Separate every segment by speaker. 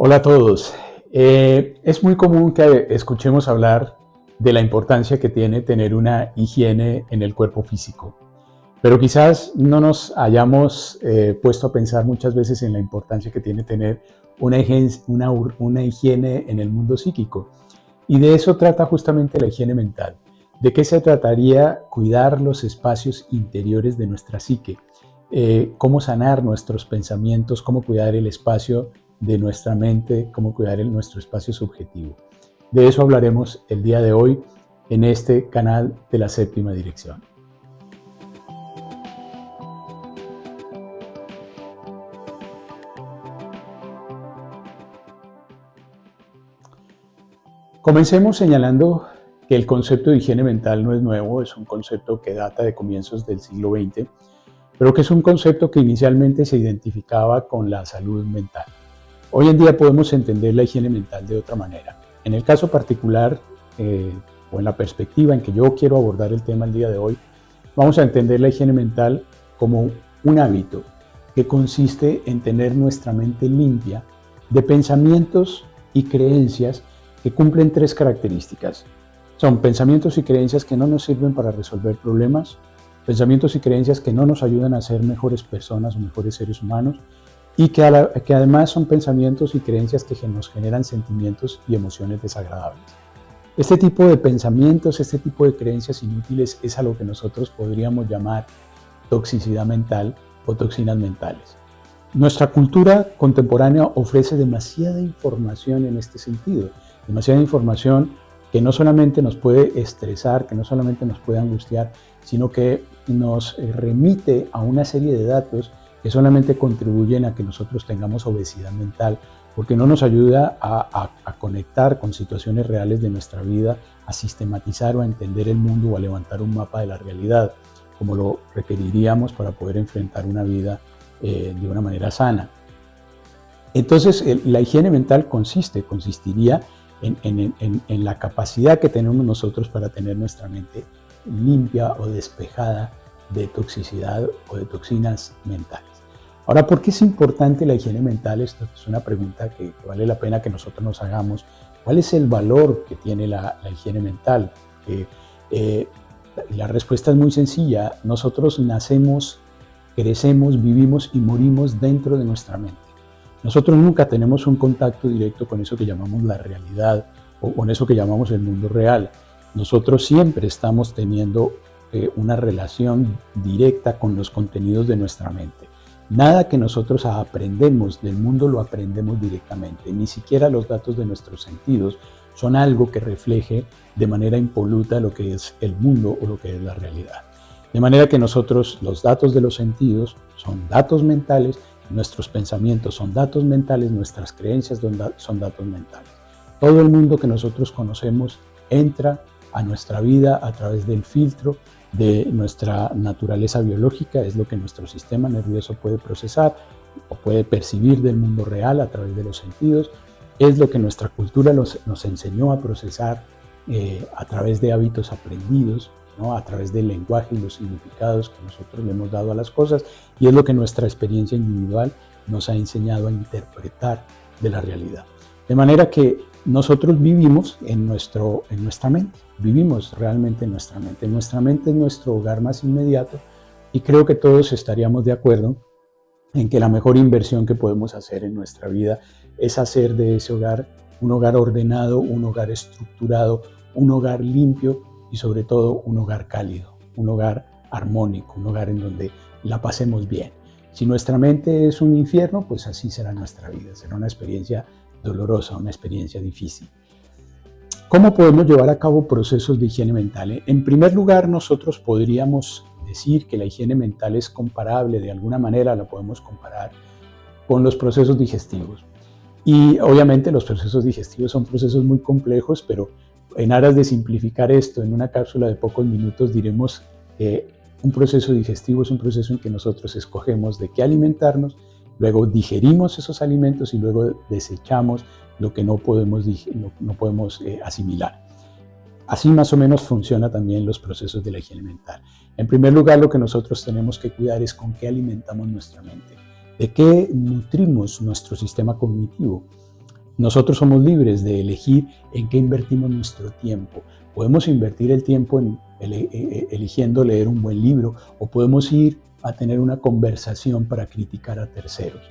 Speaker 1: Hola a todos. Es muy común que escuchemos hablar de la importancia que tiene tener una higiene en el cuerpo físico, pero quizás no nos hayamos puesto a pensar muchas veces en la importancia que tiene tener una higiene en el mundo psíquico. Y de eso trata justamente la higiene mental. ¿De qué se trataría cuidar los espacios interiores de nuestra psique? Cómo sanar nuestros pensamientos, cómo cuidar el espacio de nuestra mente, cómo cuidar nuestro espacio subjetivo. De eso hablaremos el día de hoy en este canal de la Séptima Dirección. Comencemos señalando que el concepto de higiene mental no es nuevo, es un concepto que data de comienzos del siglo XX, pero que es un concepto que inicialmente se identificaba con la salud mental. Hoy en día podemos entender la higiene mental de otra manera. En el caso particular, o en la perspectiva en que yo quiero abordar el tema el día de hoy, vamos a entender la higiene mental como un hábito que consiste en tener nuestra mente limpia de pensamientos y creencias que cumplen tres características. Son pensamientos y creencias que no nos sirven para resolver problemas, pensamientos y creencias que no nos ayudan a ser mejores personas o mejores seres humanos, y que además son pensamientos y creencias que nos generan sentimientos y emociones desagradables. Este tipo de pensamientos, este tipo de creencias inútiles es a lo que nosotros podríamos llamar toxicidad mental o toxinas mentales. Nuestra cultura contemporánea ofrece demasiada información en este sentido, demasiada información que no solamente nos puede estresar, que no solamente nos puede angustiar, sino que nos remite a una serie de datos que solamente contribuyen a que nosotros tengamos obesidad mental, porque no nos ayuda a conectar con situaciones reales de nuestra vida, a sistematizar o a entender el mundo o a levantar un mapa de la realidad, como lo requeriríamos para poder enfrentar una vida de una manera sana. Entonces, la higiene mental consistiría en la capacidad que tenemos nosotros para tener nuestra mente limpia o despejada de toxicidad o de toxinas mentales. Ahora, ¿por qué es importante la higiene mental? Esta es una pregunta que vale la pena que nosotros nos hagamos. ¿Cuál es el valor que tiene la higiene mental? La respuesta es muy sencilla. Nosotros nacemos, crecemos, vivimos y morimos dentro de nuestra mente. Nosotros nunca tenemos un contacto directo con eso que llamamos la realidad o con eso que llamamos el mundo real. Nosotros siempre estamos teniendo una relación directa con los contenidos de nuestra mente. Nada que nosotros aprendemos del mundo lo aprendemos directamente, ni siquiera los datos de nuestros sentidos son algo que refleje de manera impoluta lo que es el mundo o lo que es la realidad. De manera que nosotros, los datos de los sentidos son datos mentales, nuestros pensamientos son datos mentales, nuestras creencias son datos mentales. Todo el mundo que nosotros conocemos entra a nuestra vida a través del filtro de nuestra naturaleza biológica, es lo que nuestro sistema nervioso puede procesar o puede percibir del mundo real a través de los sentidos, es lo que nuestra cultura nos enseñó a procesar a través de hábitos aprendidos, ¿no? A través del lenguaje y los significados que nosotros le hemos dado a las cosas, y es lo que nuestra experiencia individual nos ha enseñado a interpretar de la realidad. De manera que nosotros vivimos en nuestra mente, vivimos realmente en nuestra mente. Nuestra mente es nuestro hogar más inmediato y creo que todos estaríamos de acuerdo en que la mejor inversión que podemos hacer en nuestra vida es hacer de ese hogar un hogar ordenado, un hogar estructurado, un hogar limpio y sobre todo un hogar cálido, un hogar armónico, un hogar en donde la pasemos bien. Si nuestra mente es un infierno, pues así será nuestra vida, será una experiencia dolorosa, una experiencia difícil. ¿Cómo podemos llevar a cabo procesos de higiene mental? En primer lugar, nosotros podríamos decir que la higiene mental es comparable, de alguna manera la podemos comparar con los procesos digestivos. Y obviamente los procesos digestivos son procesos muy complejos, pero en aras de simplificar esto en una cápsula de pocos minutos diremos que un proceso digestivo es un proceso en que nosotros escogemos de qué alimentarnos, luego digerimos esos alimentos y luego desechamos lo que no podemos asimilar. Así más o menos funcionan también los procesos de la higiene mental. En primer lugar, lo que nosotros tenemos que cuidar es con qué alimentamos nuestra mente, de qué nutrimos nuestro sistema cognitivo. Nosotros somos libres de elegir en qué invertimos nuestro tiempo. Podemos invertir el tiempo en eligiendo leer un buen libro, o podemos ir a tener una conversación para criticar a terceros.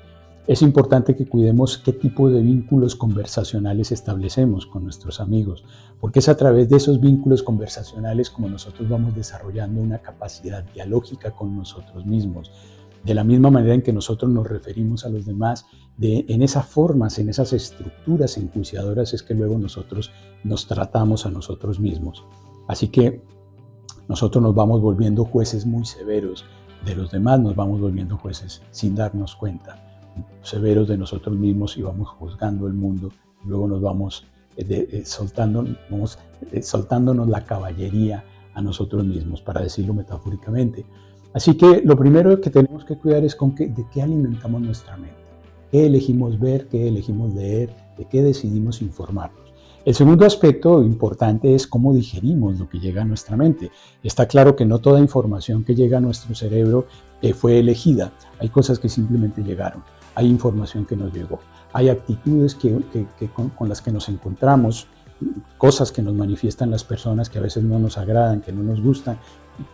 Speaker 1: Es importante que cuidemos qué tipo de vínculos conversacionales establecemos con nuestros amigos, porque es a través de esos vínculos conversacionales como nosotros vamos desarrollando una capacidad dialógica con nosotros mismos. De la misma manera en que nosotros nos referimos a los demás, en esas formas, en esas estructuras enjuiciadoras, es que luego nosotros nos tratamos a nosotros mismos. Así que nosotros nos vamos volviendo jueces muy severos de los demás, nos vamos volviendo jueces sin darnos cuenta, severos de nosotros mismos, y vamos juzgando el mundo, y luego nos vamos soltándonos la caballería a nosotros mismos, para decirlo metafóricamente. Así que lo primero que tenemos que cuidar es de qué alimentamos nuestra mente, qué elegimos ver, qué elegimos leer, de qué decidimos informarnos. El segundo aspecto importante es cómo digerimos lo que llega a nuestra mente. Está claro que no toda información que llega a nuestro cerebro fue elegida. Hay cosas que simplemente llegaron, hay información que nos llegó, hay actitudes con las que nos encontramos, cosas que nos manifiestan las personas que a veces no nos agradan, que no nos gustan,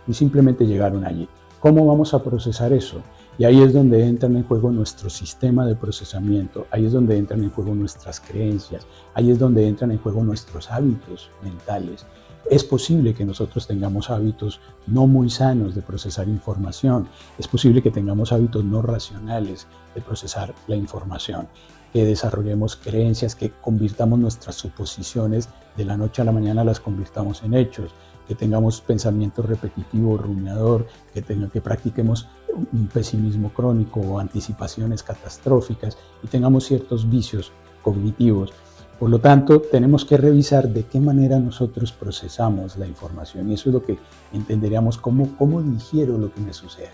Speaker 1: y simplemente llegaron allí. ¿Cómo vamos a procesar eso? Y ahí es donde entran en juego nuestro sistema de procesamiento, ahí es donde entran en juego nuestras creencias, ahí es donde entran en juego nuestros hábitos mentales. Es posible que nosotros tengamos hábitos no muy sanos de procesar información, es posible que tengamos hábitos no racionales de procesar la información, que desarrollemos creencias, que convirtamos nuestras suposiciones de la noche a la mañana, las convirtamos en hechos, que tengamos pensamiento repetitivo, rumiador, que practiquemos un pesimismo crónico o anticipaciones catastróficas y tengamos ciertos vicios cognitivos. Por lo tanto, tenemos que revisar de qué manera nosotros procesamos la información, y eso es lo que entenderíamos cómo digiero lo que me sucede.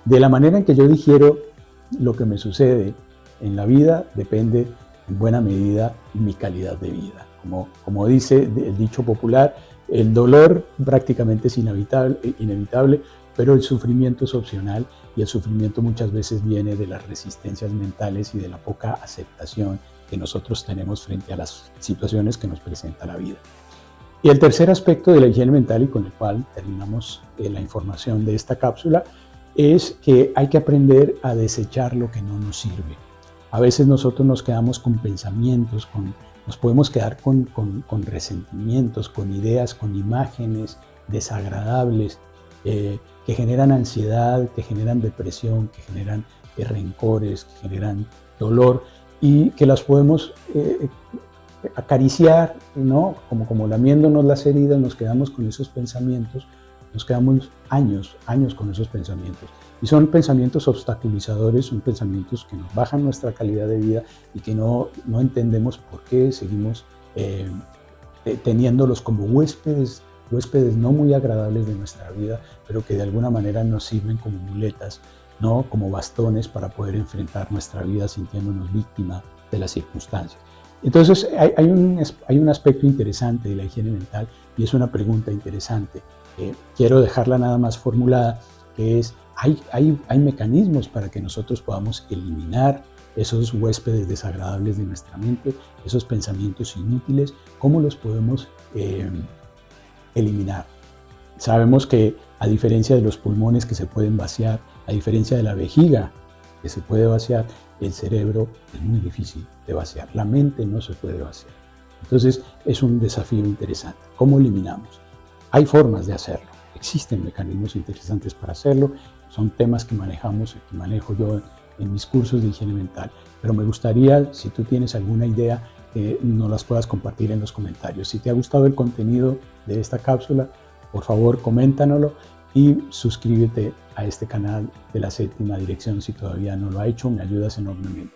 Speaker 1: De la manera en que yo digiero lo que me sucede en la vida depende en buena medida mi calidad de vida. Como dice el dicho popular, el dolor prácticamente es inevitable, pero el sufrimiento es opcional, y el sufrimiento muchas veces viene de las resistencias mentales y de la poca aceptación que nosotros tenemos frente a las situaciones que nos presenta la vida. Y el tercer aspecto de la higiene mental, y con el cual terminamos la información de esta cápsula, es que hay que aprender a desechar lo que no nos sirve. A veces nosotros nos quedamos con pensamientos, nos podemos quedar con resentimientos, con ideas, con imágenes desagradables que generan ansiedad, que generan depresión, que generan rencores, que generan dolor, y que las podemos acariciar, ¿no? Como lamiéndonos las heridas, nos quedamos con esos pensamientos, nos quedamos años con esos pensamientos. Y son pensamientos obstaculizadores, son pensamientos que nos bajan nuestra calidad de vida y que no entendemos por qué seguimos teniéndolos como huéspedes no muy agradables de nuestra vida, pero que de alguna manera nos sirven como muletas, ¿no? Como bastones para poder enfrentar nuestra vida sintiéndonos víctima de las circunstancias. Entonces hay un aspecto interesante de la higiene mental, y es una pregunta interesante. Quiero dejarla nada más formulada, que es, hay mecanismos para que nosotros podamos eliminar esos huéspedes desagradables de nuestra mente, esos pensamientos inútiles. ¿Cómo los podemos eliminar? Sabemos que, a diferencia de los pulmones que se pueden vaciar, a diferencia de la vejiga que se puede vaciar, el cerebro es muy difícil de vaciar, la mente no se puede vaciar. Entonces es un desafío interesante. ¿Cómo eliminamos? Hay formas de hacerlo, existen mecanismos interesantes para hacerlo, son temas que manejo yo en mis cursos de higiene mental, pero me gustaría, si tú tienes alguna idea, que nos las puedas compartir en los comentarios. Si te ha gustado el contenido de esta cápsula, por favor coméntanoslo y suscríbete a este canal de La Séptima Dirección si todavía no lo ha hecho, me ayudas enormemente.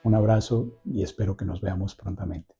Speaker 1: Un abrazo y espero que nos veamos prontamente.